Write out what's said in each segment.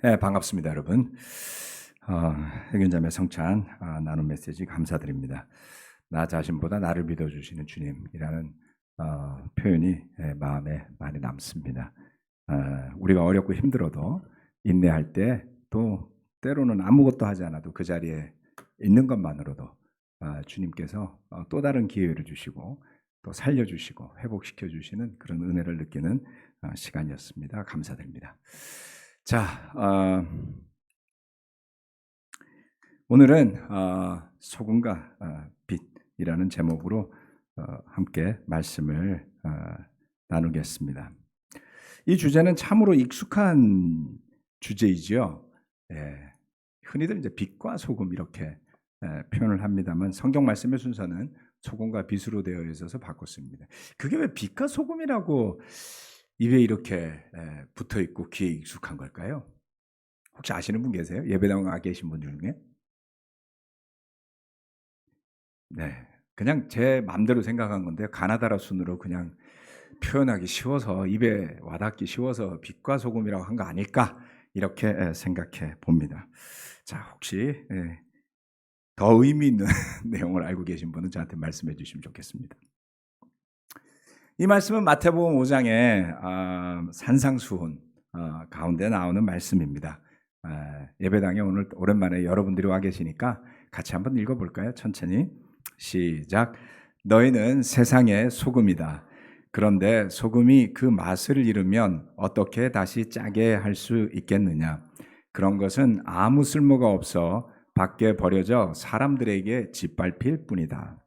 네, 반갑습니다, 여러분. 흑윤자매 성찬 나눔 메시지 감사드립니다. 나 자신보다 나를 믿어주시는 주님이라는 표현이 마음에 많이 남습니다. 우리가 어렵고 힘들어도 인내할 때 또 때로는 아무것도 하지 않아도 그 자리에 있는 것만으로도 주님께서 또 다른 기회를 주시고 또 살려주시고 회복시켜주시는 그런 은혜를 느끼는 시간이었습니다. 감사드립니다. 자, 오늘은 소금과 빛이라는 제목으로 함께 말씀을 나누겠습니다. 이 주제는 참으로 익숙한 주제이지요. 흔히들 이제 빛과 소금 이렇게 표현을 합니다만 성경 말씀의 순서는 소금과 빛으로 되어 있어서 바꿨습니다. 그게 왜 빛과 소금이라고 입에 이렇게 붙어 있고 귀에 익숙한 걸까요? 혹시 아시는 분 계세요? 예배당 와 계신 분 중에? 네, 그냥 제 마음대로 생각한 건데 가나다라 순으로 그냥 표현하기 쉬워서 입에 와닿기 쉬워서 빛과 소금이라고 한 거 아닐까 이렇게 생각해 봅니다. 자, 혹시 더 의미 있는 내용을 알고 계신 분은 저한테 말씀해 주시면 좋겠습니다. 이 말씀은 마태복음 5장의 산상수훈 가운데 나오는 말씀입니다. 예배당에 오늘 오랜만에 여러분들이 와 계시니까 같이 한번 읽어볼까요? 천천히 시작. 너희는 세상의 소금이다. 그런데 소금이 그 맛을 잃으면 어떻게 다시 짜게 할 수 있겠느냐? 그런 것은 아무 쓸모가 없어 밖에 버려져 사람들에게 짓밟힐 뿐이다.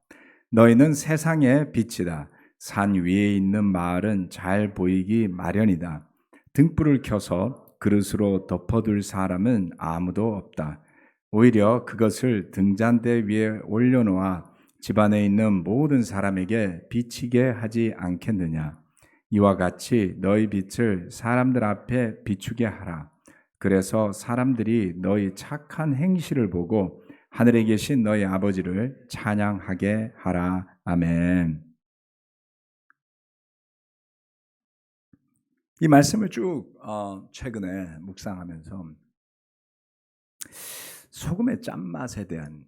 너희는 세상의 빛이다. 산 위에 있는 마을은 잘 보이기 마련이다. 등불을 켜서 그릇으로 덮어둘 사람은 아무도 없다. 오히려 그것을 등잔대 위에 올려놓아 집안에 있는 모든 사람에게 비치게 하지 않겠느냐. 이와 같이 너희 빛을 사람들 앞에 비추게 하라. 그래서 사람들이 너희 착한 행실을 보고 하늘에 계신 너희 아버지를 찬양하게 하라. 아멘. 이 말씀을 쭉 최근에 묵상하면서 소금의 짠맛에 대한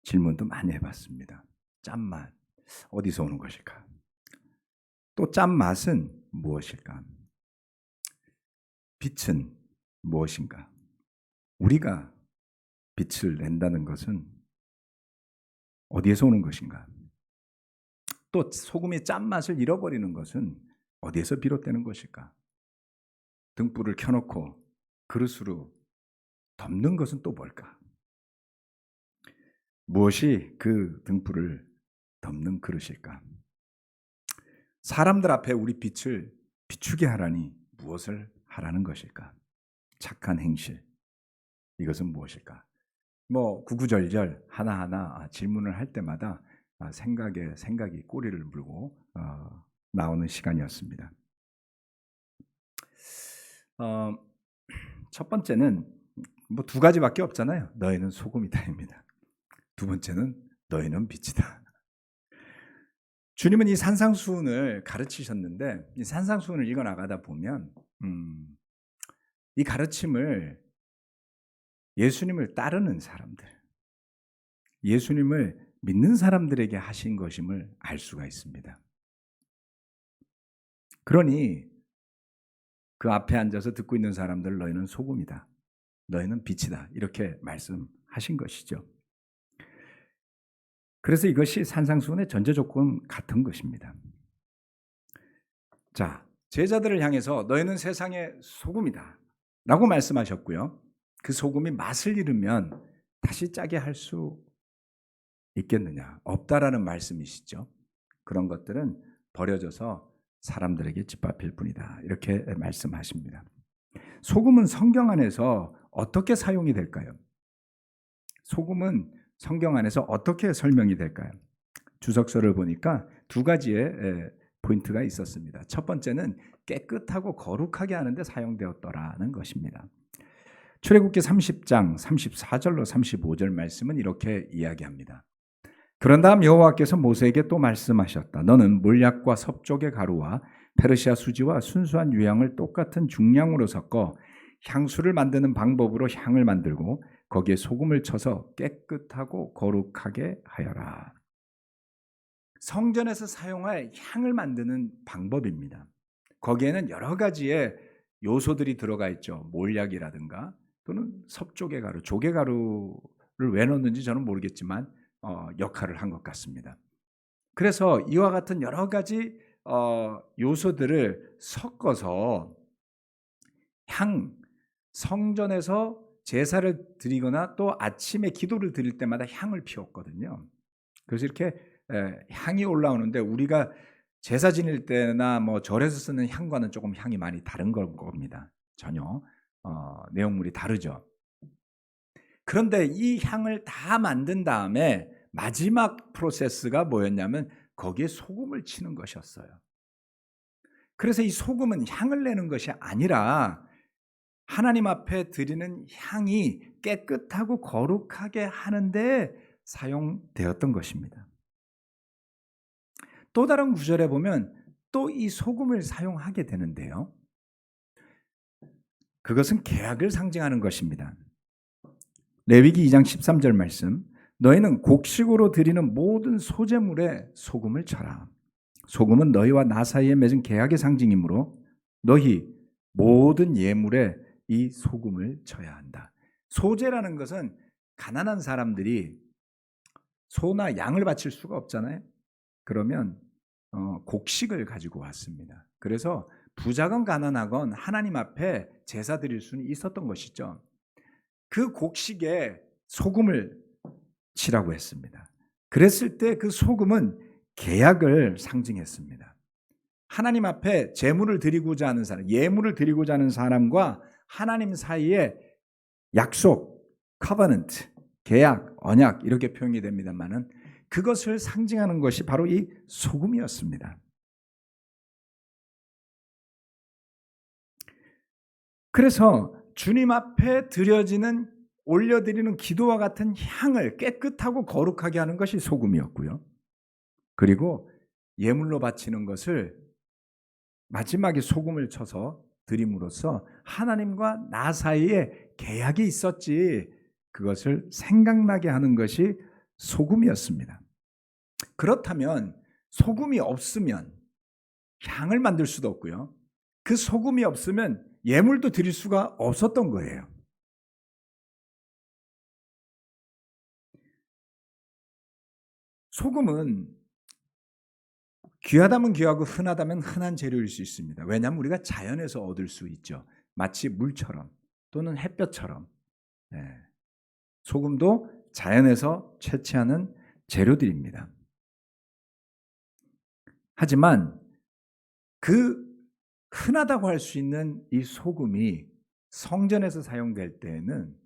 질문도 많이 해봤습니다. 짠맛, 어디서 오는 것일까? 또 짠맛은 무엇일까? 빛은 무엇인가? 우리가 빛을 낸다는 것은 어디에서 오는 것인가? 또 소금의 짠맛을 잃어버리는 것은 어디에서 비롯되는 것일까? 등불을 켜놓고 그릇으로 덮는 것은 또 뭘까? 무엇이 그 등불을 덮는 그릇일까? 사람들 앞에 우리 빛을 비추게 하라니 무엇을 하라는 것일까? 착한 행실, 이것은 무엇일까? 구구절절 하나하나 질문을 할 때마다 생각이 꼬리를 물고 나오는 시간이었습니다. 첫 번째는 두 가지밖에 없잖아요. 너희는 소금이다입니다. 두 번째는 너희는 빛이다. 주님은 이 산상수훈을 가르치셨는데 이 산상수훈을 읽어 나가다 보면 이 가르침을 예수님을 따르는 사람들, 예수님을 믿는 사람들에게 하신 것임을 알 수가 있습니다. 그러니 그 앞에 앉아서 듣고 있는 사람들 너희는 소금이다. 너희는 빛이다. 이렇게 말씀하신 것이죠. 그래서 이것이 산상수훈의 전제 조건 같은 것입니다. 자, 제자들을 향해서 너희는 세상의 소금이다 라고 말씀하셨고요. 그 소금이 맛을 잃으면 다시 짜게 할 수 있겠느냐? 없다라는 말씀이시죠. 그런 것들은 버려져서 사람들에게 짓밟힐 뿐이다. 이렇게 말씀하십니다. 소금은 성경 안에서 어떻게 사용이 될까요? 소금은 성경 안에서 어떻게 설명이 될까요? 주석서를 보니까 두 가지의 포인트가 있었습니다. 첫 번째는 깨끗하고 거룩하게 하는데 사용되었더라는 것입니다. 출애굽기 30장 34절로 35절 말씀은 이렇게 이야기합니다. 그런 다음 여호와께서 모세에게 또 말씀하셨다. 너는 몰약과 섭족의 가루와 페르시아 수지와 순수한 유향을 똑같은 중량으로 섞어 향수를 만드는 방법으로 향을 만들고 거기에 소금을 쳐서 깨끗하고 거룩하게 하여라. 성전에서 사용할 향을 만드는 방법입니다. 거기에는 여러 가지의 요소들이 들어가 있죠. 몰약이라든가 또는 섭조개가루, 조개가루를 왜 넣는지 저는 모르겠지만 역할을 한 것 같습니다. 그래서 이와 같은 여러 가지 요소들을 섞어서 성전에서 제사를 드리거나 또 아침에 기도를 드릴 때마다 향을 피웠거든요. 그래서 이렇게 향이 올라오는데 우리가 제사 지낼 때나 뭐 절에서 쓰는 향과는 조금 향이 많이 다른 겁니다. 전혀 내용물이 다르죠. 그런데 이 향을 다 만든 다음에 마지막 프로세스가 뭐였냐면 거기에 소금을 치는 것이었어요. 그래서 이 소금은 향을 내는 것이 아니라 하나님 앞에 드리는 향이 깨끗하고 거룩하게 하는데 사용되었던 것입니다. 또 다른 구절에 보면 또 이 소금을 사용하게 되는데요. 그것은 계약을 상징하는 것입니다. 레위기 2장 13절 말씀, 너희는 곡식으로 드리는 모든 소제물에 소금을 쳐라. 소금은 너희와 나 사이에 맺은 계약의 상징이므로 너희 모든 예물에 이 소금을 쳐야 한다. 소제라는 것은 가난한 사람들이 소나 양을 바칠 수가 없잖아요. 그러면 곡식을 가지고 왔습니다. 그래서 부자건 가난하건 하나님 앞에 제사 드릴 수는 있었던 것이죠. 그 곡식에 소금을 치라고 했습니다. 그랬을 때 그 소금은 계약을 상징했습니다. 하나님 앞에 제물을 드리고자 하는 사람, 예물을 드리고자 하는 사람과 하나님 사이에 약속, covenant, 계약, 언약 이렇게 표현이 됩니다만은 그것을 상징하는 것이 바로 이 소금이었습니다. 그래서 주님 앞에 올려드리는 기도와 같은 향을 깨끗하고 거룩하게 하는 것이 소금이었고요. 그리고 예물로 바치는 것을 마지막에 소금을 쳐서 드림으로써 하나님과 나 사이에 계약이 있었지, 그것을 생각나게 하는 것이 소금이었습니다. 그렇다면 소금이 없으면 향을 만들 수도 없고요. 그 소금이 없으면 예물도 드릴 수가 없었던 거예요. 소금은 귀하다면 귀하고 흔하다면 흔한 재료일 수 있습니다. 왜냐하면 우리가 자연에서 얻을 수 있죠. 마치 물처럼 또는 햇볕처럼. 소금도 자연에서 채취하는 재료들입니다. 하지만 그 흔하다고 할 수 있는 이 소금이 성전에서 사용될 때에는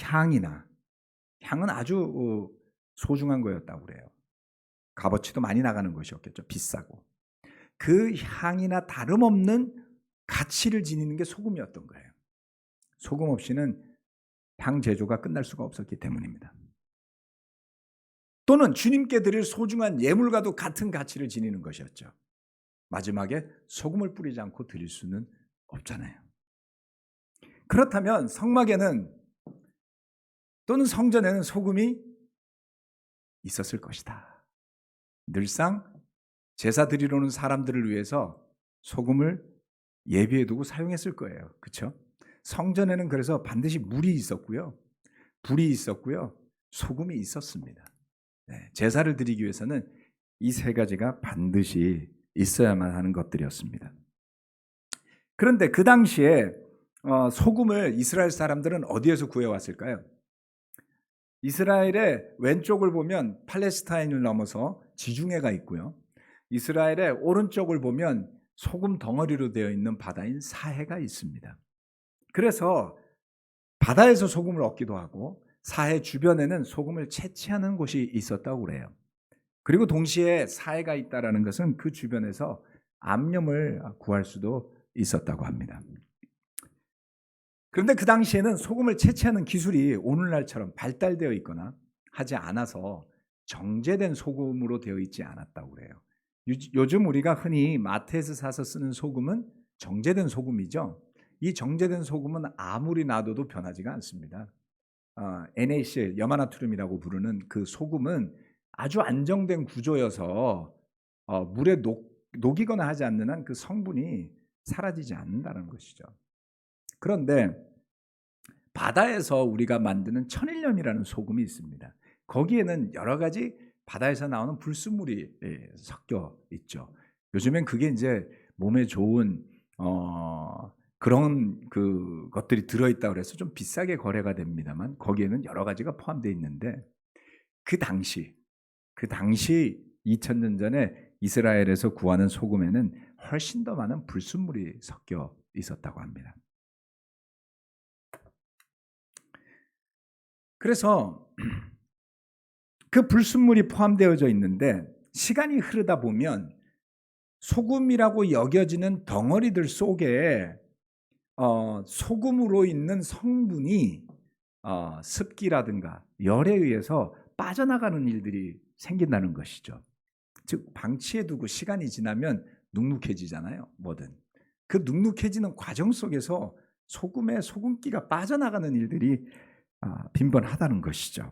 향은 아주 소중한 거였다고 그래요. 값어치도 많이 나가는 것이었겠죠. 비싸고. 그 향이나 다름없는 가치를 지니는 게 소금이었던 거예요. 소금 없이는 향 제조가 끝날 수가 없었기 때문입니다. 또는 주님께 드릴 소중한 예물과도 같은 가치를 지니는 것이었죠. 마지막에 소금을 뿌리지 않고 드릴 수는 없잖아요. 그렇다면 성막에는 또는 성전에는 소금이 있었을 것이다. 늘상 제사 드리러 오는 사람들을 위해서 소금을 예비해 두고 사용했을 거예요. 그렇죠? 성전에는 그래서 반드시 물이 있었고요. 불이 있었고요. 소금이 있었습니다. 제사를 드리기 위해서는 이 세 가지가 반드시 있어야만 하는 것들이었습니다. 그런데 그 당시에 소금을 이스라엘 사람들은 어디에서 구해왔을까요? 이스라엘의 왼쪽을 보면 팔레스타인을 넘어서 지중해가 있고요. 이스라엘의 오른쪽을 보면 소금 덩어리로 되어 있는 바다인 사해가 있습니다. 그래서 바다에서 소금을 얻기도 하고 사해 주변에는 소금을 채취하는 곳이 있었다고 그래요. 그리고 동시에 사해가 있다는 것은 그 주변에서 암염을 구할 수도 있었다고 합니다. 그런데 그 당시에는 소금을 채취하는 기술이 오늘날처럼 발달되어 있거나 하지 않아서 정제된 소금으로 되어 있지 않았다고 그래요. 요즘 우리가 흔히 마트에서 사서 쓰는 소금은 정제된 소금이죠. 이 정제된 소금은 아무리 놔둬도 변하지가 않습니다. NaCl, 염화나트륨이라고 부르는 그 소금은 아주 안정된 구조여서 물에 녹이거나 하지 않는 한 그 성분이 사라지지 않는다는 것이죠. 그런데 바다에서 우리가 만드는 천일염이라는 소금이 있습니다. 거기에는 여러 가지 바다에서 나오는 불순물이 섞여 있죠. 요즘엔 그게 이제 몸에 좋은 그런 것들이 들어있다고 그래서 좀 비싸게 거래가 됩니다만 거기에는 여러 가지가 포함되어 있는데 그 당시 2000년 전에 이스라엘에서 구하는 소금에는 훨씬 더 많은 불순물이 섞여 있었다고 합니다. 그래서 그 불순물이 포함되어져 있는데 시간이 흐르다 보면 소금이라고 여겨지는 덩어리들 속에 소금으로 있는 성분이 습기라든가 열에 의해서 빠져나가는 일들이 생긴다는 것이죠. 즉 방치해두고 시간이 지나면 눅눅해지잖아요. 뭐든. 그 눅눅해지는 과정 속에서 소금에 소금기가 빠져나가는 일들이 빈번하다는 것이죠.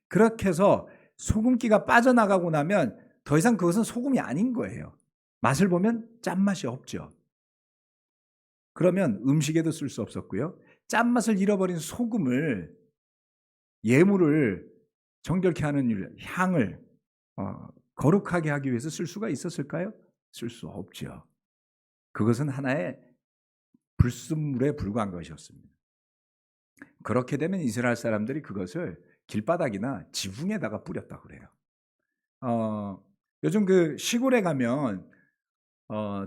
그렇게 해서 소금기가 빠져나가고 나면 더 이상 그것은 소금이 아닌 거예요. 맛을 보면 짠맛이 없죠. 그러면 음식에도 쓸 수 없었고요. 짠맛을 잃어버린 소금을 예물을 정결케 하는 일, 향을 거룩하게 하기 위해서 쓸 수가 있었을까요? 쓸 수 없죠. 그것은 하나의 불순물에 불과한 것이었습니다. 그렇게 되면 이스라엘 사람들이 그것을 길바닥이나 지붕에다가 뿌렸다고 그래요. 요즘 그 시골에 가면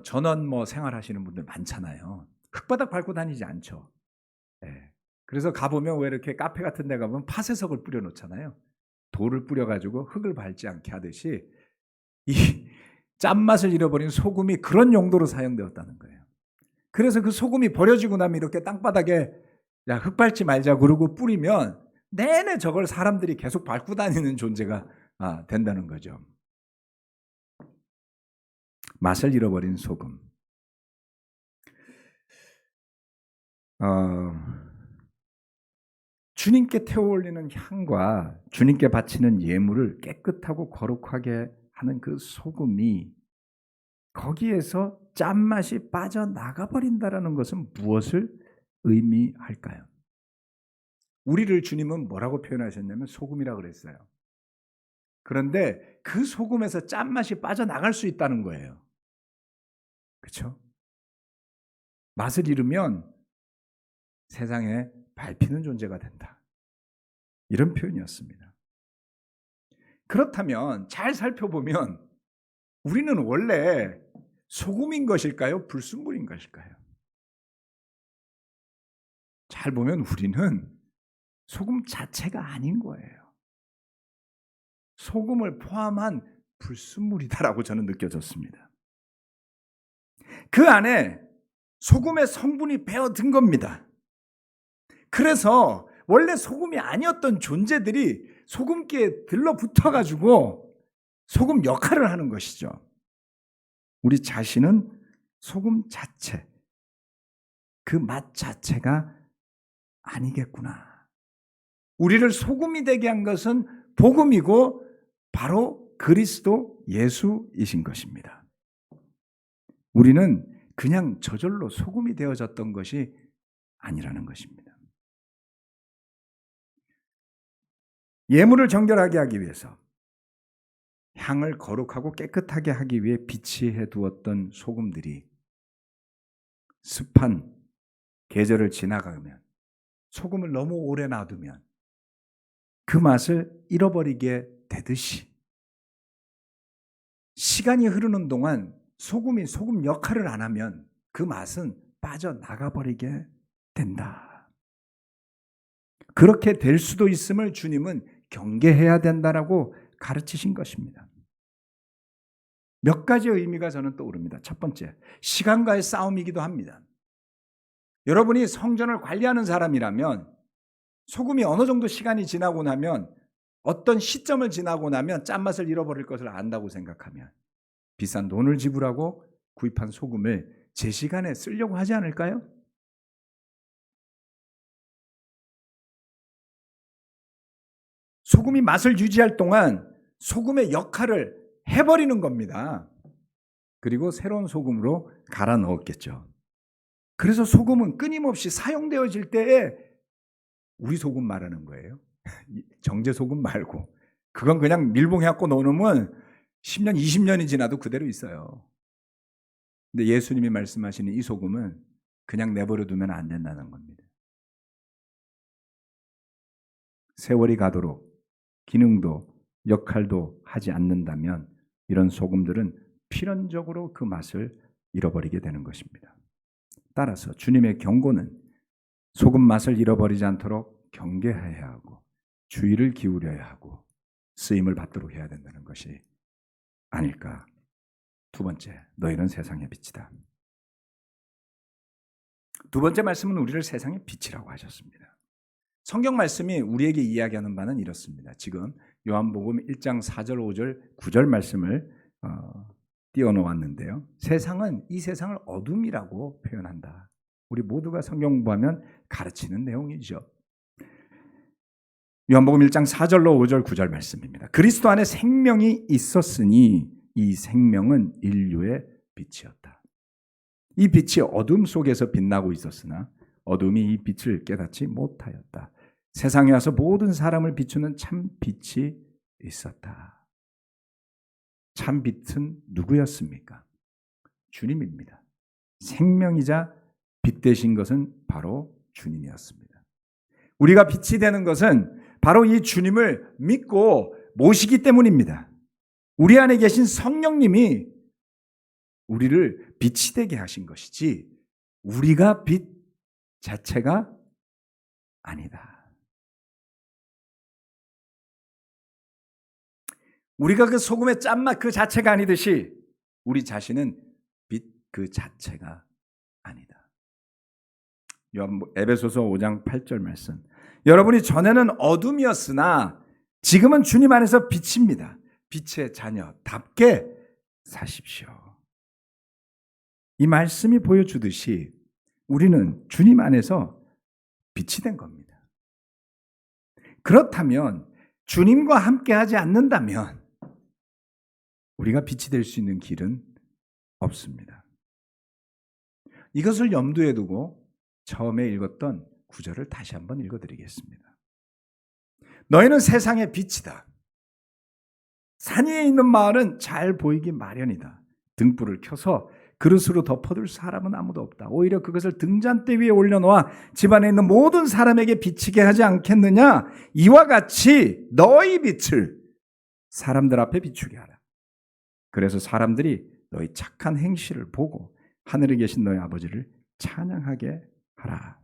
전원 생활하시는 분들 많잖아요. 흙바닥 밟고 다니지 않죠. 네. 그래서 가보면 왜 이렇게 카페 같은 데 가보면 파쇄석을 뿌려놓잖아요. 돌을 뿌려가지고 흙을 밟지 않게 하듯이 이 짠맛을 잃어버린 소금이 그런 용도로 사용되었다는 거예요. 그래서 그 소금이 버려지고 나면 이렇게 땅바닥에 야, 흙 밟지 말자 그러고 뿌리면 내내 저걸 사람들이 계속 밟고 다니는 존재가 된다는 거죠. 맛을 잃어버린 소금. 주님께 태워 올리는 향과 주님께 바치는 예물을 깨끗하고 거룩하게 하는 그 소금이 거기에서 짠맛이 빠져나가 버린다는 것은 무엇을 의미할까요? 우리를 주님은 뭐라고 표현하셨냐면 소금이라고 그랬어요. 그런데 그 소금에서 짠맛이 빠져나갈 수 있다는 거예요. 그렇죠? 맛을 잃으면 세상에 밟히는 존재가 된다. 이런 표현이었습니다. 그렇다면 잘 살펴보면 우리는 원래 소금인 것일까요? 불순물인 것일까요? 잘 보면 우리는 소금 자체가 아닌 거예요. 소금을 포함한 불순물이다라고 저는 느껴졌습니다. 그 안에 소금의 성분이 배어든 겁니다. 그래서 원래 소금이 아니었던 존재들이 소금기에 들러붙어가지고 소금 역할을 하는 것이죠. 우리 자신은 소금 자체, 그 맛 자체가 아니겠구나. 우리를 소금이 되게 한 것은 복음이고 바로 그리스도 예수이신 것입니다. 우리는 그냥 저절로 소금이 되어졌던 것이 아니라는 것입니다. 예물을 정결하게 하기 위해서 향을 거룩하고 깨끗하게 하기 위해 비치해 두었던 소금들이 습한 계절을 지나가면 소금을 너무 오래 놔두면 그 맛을 잃어버리게 되듯이 시간이 흐르는 동안 소금이 소금 역할을 안 하면 그 맛은 빠져나가 버리게 된다. 그렇게 될 수도 있음을 주님은 경계해야 된다라고 가르치신 것입니다. 몇 가지의 의미가 저는 떠오릅니다. 첫 번째, 시간과의 싸움이기도 합니다. 여러분이 성전을 관리하는 사람이라면 소금이 어느 정도 시간이 지나고 나면 어떤 시점을 지나고 나면 짠맛을 잃어버릴 것을 안다고 생각하면 비싼 돈을 지불하고 구입한 소금을 제 시간에 쓰려고 하지 않을까요? 소금이 맛을 유지할 동안 소금의 역할을 해버리는 겁니다. 그리고 새로운 소금으로 갈아 넣었겠죠. 그래서 소금은 끊임없이 사용되어질 때에 우리 소금 말하는 거예요. 정제 소금 말고. 그건 그냥 밀봉해갖고 넣어놓으면 10년, 20년이 지나도 그대로 있어요. 근데 예수님이 말씀하시는 이 소금은 그냥 내버려 두면 안 된다는 겁니다. 세월이 가도록 기능도 역할도 하지 않는다면 이런 소금들은 필연적으로 그 맛을 잃어버리게 되는 것입니다. 따라서 주님의 경고는 소금 맛을 잃어버리지 않도록 경계해야 하고 주의를 기울여야 하고 쓰임을 받도록 해야 된다는 것이 아닐까. 두 번째, 너희는 세상의 빛이다. 두 번째 말씀은 우리를 세상의 빛이라고 하셨습니다. 성경 말씀이 우리에게 이야기하는 바는 이렇습니다. 지금 요한복음 1장 4절, 5절, 9절 말씀을 띄워놓았는데요. 세상은 이 세상을 어둠이라고 표현한다. 우리 모두가 성경 공부하면 가르치는 내용이죠. 요한복음 1장 4절로 5절, 9절 말씀입니다. 그리스도 안에 생명이 있었으니 이 생명은 인류의 빛이었다. 이 빛이 어둠 속에서 빛나고 있었으나 어둠이 이 빛을 깨닫지 못하였다. 세상에 와서 모든 사람을 비추는 참 빛이 있었다. 참 빛은 누구였습니까? 주님입니다. 생명이자 빛 되신 것은 바로 주님이었습니다. 우리가 빛이 되는 것은 바로 이 주님을 믿고 모시기 때문입니다. 우리 안에 계신 성령님이 우리를 빛이 되게 하신 것이지 우리가 빛 자체가 아니다. 우리가 그 소금의 짠맛 그 자체가 아니듯이 우리 자신은 빛 그 자체가 아니다. 에베소서 5장 8절 말씀. 여러분이 전에는 어둠이었으나 지금은 주님 안에서 빛입니다. 빛의 자녀답게 사십시오. 이 말씀이 보여주듯이 우리는 주님 안에서 빛이 된 겁니다. 그렇다면 주님과 함께 하지 않는다면 우리가 빛이 될 수 있는 길은 없습니다. 이것을 염두에 두고 처음에 읽었던 구절을 다시 한번 읽어드리겠습니다. 너희는 세상의 빛이다. 산 위에 있는 마을은 잘 보이기 마련이다. 등불을 켜서 그릇으로 덮어둘 사람은 아무도 없다. 오히려 그것을 등잔대 위에 올려놓아 집안에 있는 모든 사람에게 비치게 하지 않겠느냐? 이와 같이 너희 빛을 사람들 앞에 비추게 하라. 그래서 사람들이 너희 착한 행실을 보고 하늘에 계신 너희 아버지를 찬양하게 하라.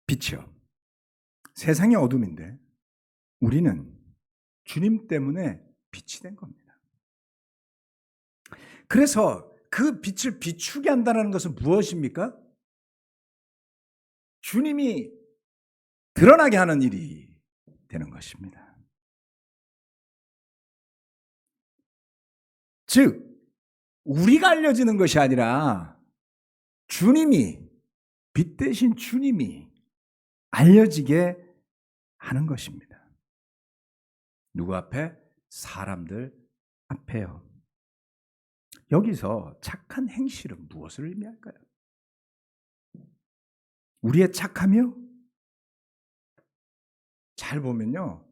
빛이요. 세상의 어둠인데 우리는 주님 때문에 빛이 된 겁니다. 그래서 그 빛을 비추게 한다는 것은 무엇입니까? 주님이 드러나게 하는 일이 되는 것입니다. 즉, 우리가 알려지는 것이 아니라 주님이, 빛 대신 주님이 알려지게 하는 것입니다. 누구 앞에? 사람들 앞에요. 여기서 착한 행실은 무엇을 의미할까요? 우리의 착함이요? 잘 보면요,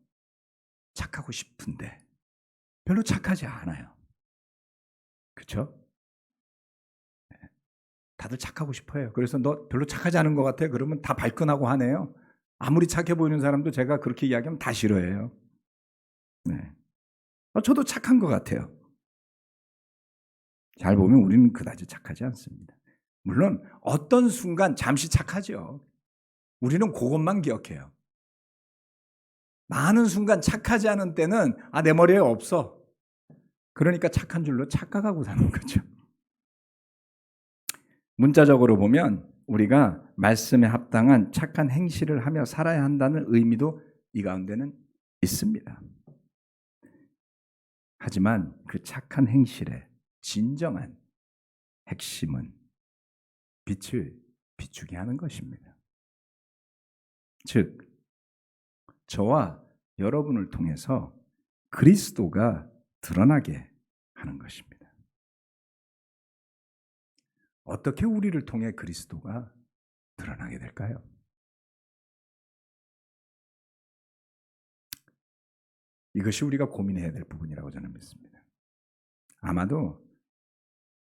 착하고 싶은데 별로 착하지 않아요. 그렇죠? 다들 착하고 싶어요. 그래서 너 별로 착하지 않은 것 같아. 그러면 다 발끈하고 하네요. 아무리 착해 보이는 사람도 제가 그렇게 이야기하면 다 싫어해요. 네. 저도 착한 것 같아요. 잘 보면 우리는 그다지 착하지 않습니다. 물론 어떤 순간 잠시 착하죠. 우리는 그것만 기억해요. 많은 순간 착하지 않은 때는 내 머리에 없어. 그러니까 착한 줄로 착각하고 사는 거죠. 문자적으로 보면 우리가 말씀에 합당한 착한 행실을 하며 살아야 한다는 의미도 이 가운데는 있습니다. 하지만 그 착한 행실의 진정한 핵심은 빛을 비추게 하는 것입니다. 즉, 저와 여러분을 통해서 그리스도가 드러나게 하는 것입니다. 어떻게 우리를 통해 그리스도가 드러나게 될까요? 이것이 우리가 고민해야 될 부분이라고 저는 믿습니다. 아마도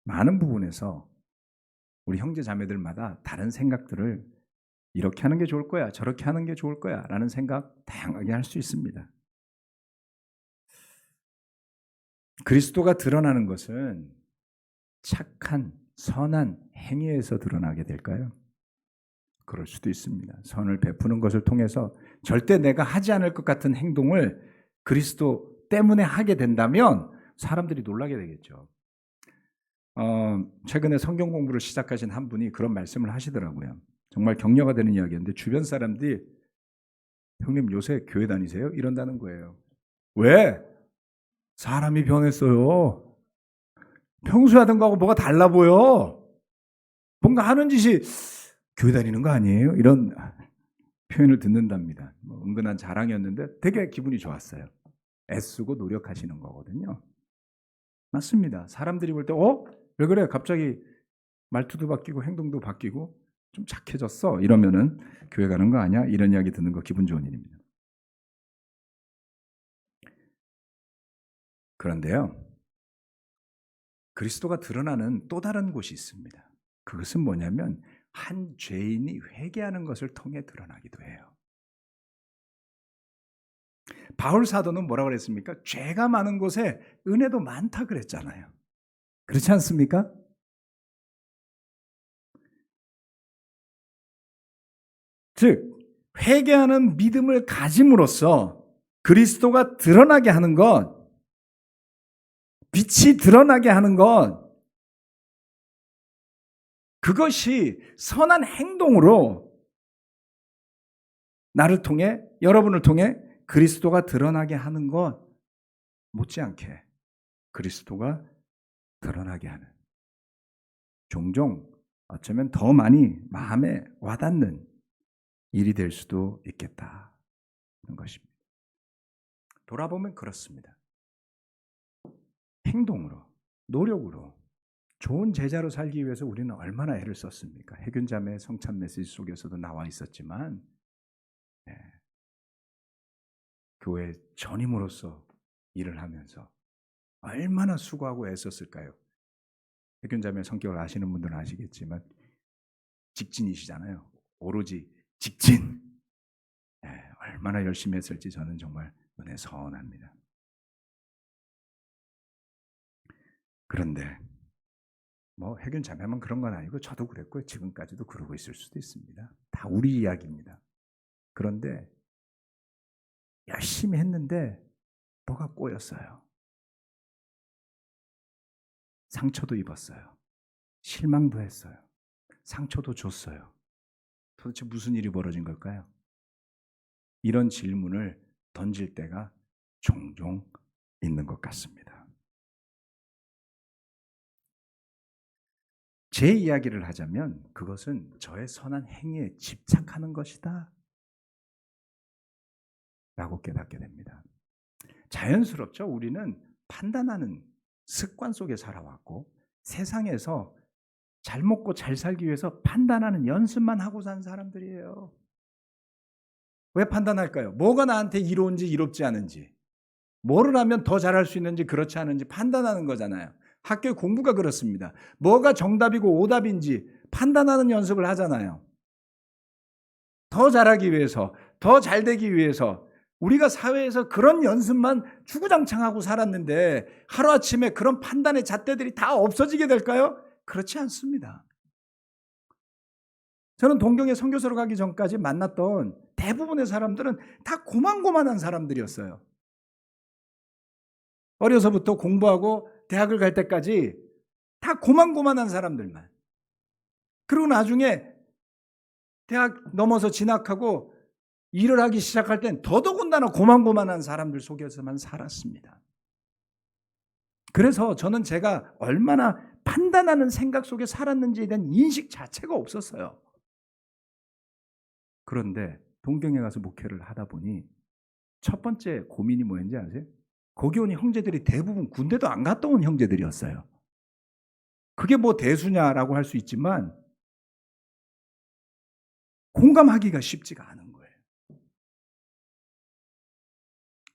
많은 부분에서 우리 형제 자매들마다 다른 생각들을 이렇게 하는 게 좋을 거야, 저렇게 하는 게 좋을 거야 라는 생각 다양하게 할 수 있습니다. 그리스도가 드러나는 것은 착한 선한 행위에서 드러나게 될까요? 그럴 수도 있습니다. 선을 베푸는 것을 통해서 절대 내가 하지 않을 것 같은 행동을 그리스도 때문에 하게 된다면 사람들이 놀라게 되겠죠. 최근에 성경 공부를 시작하신 한 분이 그런 말씀을 하시더라고요. 정말 격려가 되는 이야기인데 주변 사람들이 형님 요새 교회 다니세요? 이런다는 거예요. 왜? 사람이 변했어요. 평소에 하던 거하고 뭐가 달라 보여. 뭔가 하는 짓이 교회 다니는 거 아니에요? 이런 표현을 듣는답니다. 은근한 자랑이었는데 되게 기분이 좋았어요. 애쓰고 노력하시는 거거든요. 맞습니다. 사람들이 볼 때 왜 그래? 갑자기 말투도 바뀌고 행동도 바뀌고 좀 착해졌어. 이러면은 교회 가는 거 아니야? 이런 이야기 듣는 거 기분 좋은 일입니다. 그런데요. 그리스도가 드러나는 또 다른 곳이 있습니다. 그것은 뭐냐면 한 죄인이 회개하는 것을 통해 드러나기도 해요. 바울 사도는 뭐라고 그랬습니까? 죄가 많은 곳에 은혜도 많다 그랬잖아요. 그렇지 않습니까? 즉 회개하는 믿음을 가짐으로써 그리스도가 드러나게 하는 것, 빛이 드러나게 하는 것, 그것이 선한 행동으로 나를 통해, 여러분을 통해 그리스도가 드러나게 하는 것 못지않게 그리스도가 드러나게 하는, 종종 어쩌면 더 많이 마음에 와닿는 일이 될 수도 있겠다는 것입니다. 돌아보면 그렇습니다. 행동으로, 노력으로 좋은 제자로 살기 위해서 우리는 얼마나 애를 썼습니까? 해균자매 성찬 메시지 속에서도 나와 있었지만 교회 전임으로서 일을 하면서 얼마나 수고하고 애썼을까요? 해균자매 성격을 아시는 분들은 아시겠지만 직진이시잖아요. 오로지 직진. 얼마나 열심히 했을지 저는 정말 은혜 서운합니다. 그런데 해균 자매만 그런 건 아니고 저도 그랬고요. 지금까지도 그러고 있을 수도 있습니다. 다 우리 이야기입니다. 그런데 열심히 했는데 뭐가 꼬였어요. 상처도 입었어요. 실망도 했어요. 상처도 줬어요. 도대체 무슨 일이 벌어진 걸까요? 이런 질문을 던질 때가 종종 있는 것 같습니다. 제 이야기를 하자면 그것은 저의 선한 행위에 집착하는 것이다 라고 깨닫게 됩니다. 자연스럽죠. 우리는 판단하는 습관 속에 살아왔고 세상에서 잘 먹고 잘 살기 위해서 판단하는 연습만 하고 산 사람들이에요. 왜 판단할까요? 뭐가 나한테 이로운지 이롭지 않은지, 뭐를 하면 더 잘할 수 있는지 그렇지 않은지 판단하는 거잖아요. 학교 공부가 그렇습니다. 뭐가 정답이고 오답인지 판단하는 연습을 하잖아요. 더 잘하기 위해서, 더 잘되기 위해서 우리가 사회에서 그런 연습만 주구장창하고 살았는데 하루아침에 그런 판단의 잣대들이 다 없어지게 될까요? 그렇지 않습니다. 저는 동경에 선교사로 가기 전까지 만났던 대부분의 사람들은 다 고만고만한 사람들이었어요. 어려서부터 공부하고 대학을 갈 때까지 다 고만고만한 사람들만. 그리고 나중에 대학 넘어서 진학하고 일을 하기 시작할 땐 더더군다나 고만고만한 사람들 속에서만 살았습니다. 그래서 저는 제가 얼마나 판단하는 생각 속에 살았는지에 대한 인식 자체가 없었어요. 그런데 동경에 가서 목회를 하다 보니 첫 번째 고민이 뭐였는지 아세요? 거기 온 형제들이 대부분 군대도 안 갔다 온 형제들이었어요. 그게 뭐 대수냐라고 할 수 있지만 공감하기가 쉽지가 않은 거예요.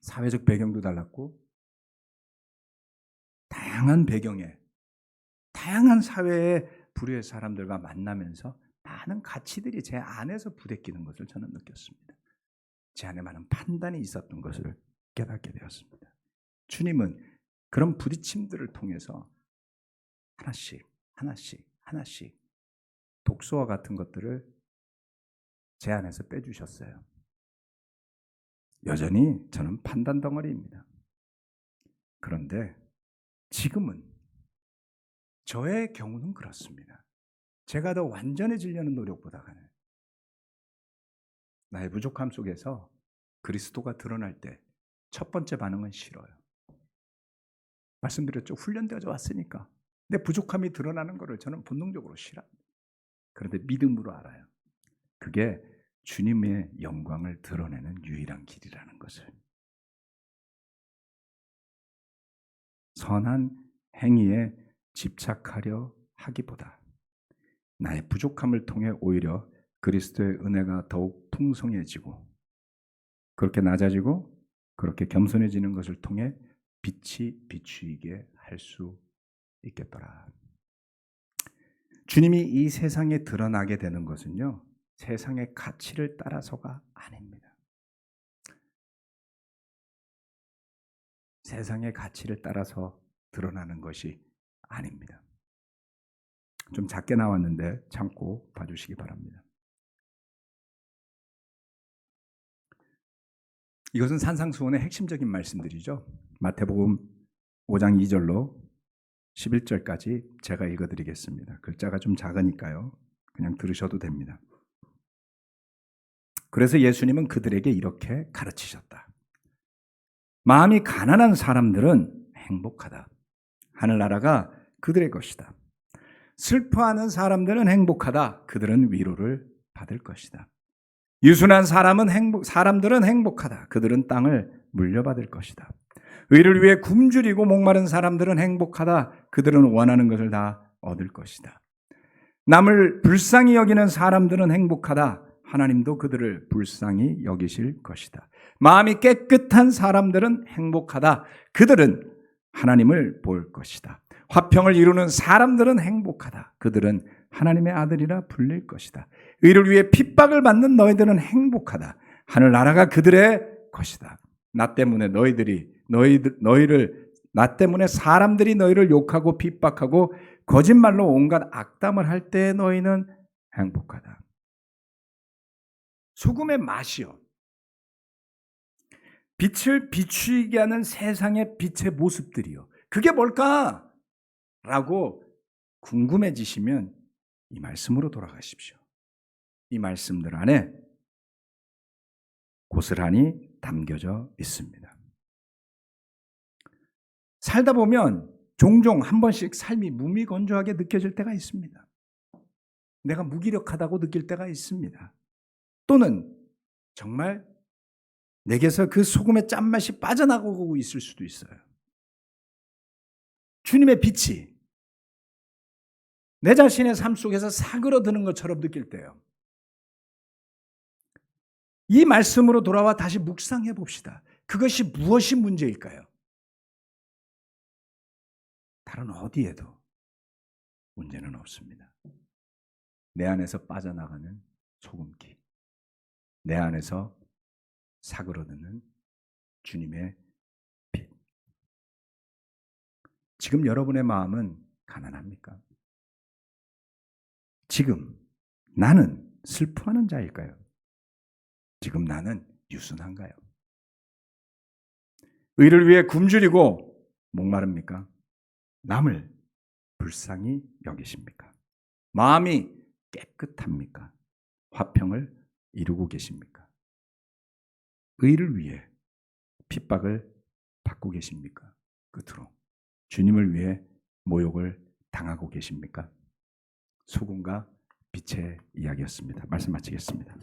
사회적 배경도 달랐고 다양한 배경에 다양한 사회의 부류의 사람들과 만나면서 많은 가치들이 제 안에서 부대끼는 것을 저는 느꼈습니다. 제 안에 많은 판단이 있었던 것을 깨닫게 되었습니다. 주님은 그런 부딪힘들을 통해서 하나씩 독소와 같은 것들을 제 안에서 빼주셨어요. 여전히 저는 판단 덩어리입니다. 그런데 지금은 저의 경우는 그렇습니다. 제가 더 완전해지려는 노력보다는 나의 부족함 속에서 그리스도가 드러날 때 첫 번째 반응은 싫어요. 말씀드렸죠. 훈련되어져 왔으니까. 내 부족함이 드러나는 것을 저는 본능적으로 싫어합니다. 그런데 믿음으로 알아요. 그게 주님의 영광을 드러내는 유일한 길이라는 것을. 선한 행위에 집착하려 하기보다 나의 부족함을 통해 오히려 그리스도의 은혜가 더욱 풍성해지고 그렇게 낮아지고 그렇게 겸손해지는 것을 통해 빛이 비추이게 할 수 있겠더라. 주님이 이 세상에 드러나게 되는 것은요, 세상의 가치를 따라서가 아닙니다. 세상의 가치를 따라서 드러나는 것이 아닙니다. 좀 작게 나왔는데 참고 봐주시기 바랍니다. 이것은 산상수훈의 핵심적인 말씀들이죠. 마태복음 5장 2절로 11절까지 제가 읽어드리겠습니다. 글자가 좀 작으니까요. 그냥 들으셔도 됩니다. 그래서 예수님은 그들에게 이렇게 가르치셨다. 마음이 가난한 사람들은 행복하다. 하늘나라가 그들의 것이다. 슬퍼하는 사람들은 행복하다. 그들은 위로를 받을 것이다. 유순한 사람들은 행복하다. 그들은 땅을 물려받을 것이다. 의를 위해 굶주리고 목마른 사람들은 행복하다. 그들은 원하는 것을 다 얻을 것이다. 남을 불쌍히 여기는 사람들은 행복하다. 하나님도 그들을 불쌍히 여기실 것이다. 마음이 깨끗한 사람들은 행복하다. 그들은 하나님을 볼 것이다. 화평을 이루는 사람들은 행복하다. 그들은 하나님의 아들이라 불릴 것이다. 의를 위해 핍박을 받는 너희들은 행복하다. 하늘나라가 그들의 것이다. 나 때문에 나 때문에 사람들이 너희를 욕하고 핍박하고 거짓말로 온갖 악담을 할 때 너희는 행복하다. 소금의 맛이요. 빛을 비추이게 하는 세상의 빛의 모습들이요. 그게 뭘까? 라고 궁금해지시면 이 말씀으로 돌아가십시오. 이 말씀들 안에 고스란히 담겨져 있습니다. 살다 보면 종종 한 번씩 삶이 무미건조하게 느껴질 때가 있습니다. 내가 무기력하다고 느낄 때가 있습니다. 또는 정말 내게서 그 소금의 짠맛이 빠져나가고 있을 수도 있어요. 주님의 빛이 내 자신의 삶 속에서 사그러드는 것처럼 느낄 때요. 이 말씀으로 돌아와 다시 묵상해 봅시다. 그것이 무엇이 문제일까요? 다른 어디에도 문제는 없습니다. 내 안에서 빠져나가는 소금기, 내 안에서 사그러드는 주님의 빛. 지금 여러분의 마음은 가난합니까? 지금 나는 슬퍼하는 자일까요? 지금 나는 유순한가요? 의를 위해 굶주리고 목마릅니까? 남을 불쌍히 여기십니까? 마음이 깨끗합니까? 화평을 이루고 계십니까? 의를 위해 핍박을 받고 계십니까? 끝으로 주님을 위해 모욕을 당하고 계십니까? 소금과 빛의 이야기였습니다. 말씀 마치겠습니다.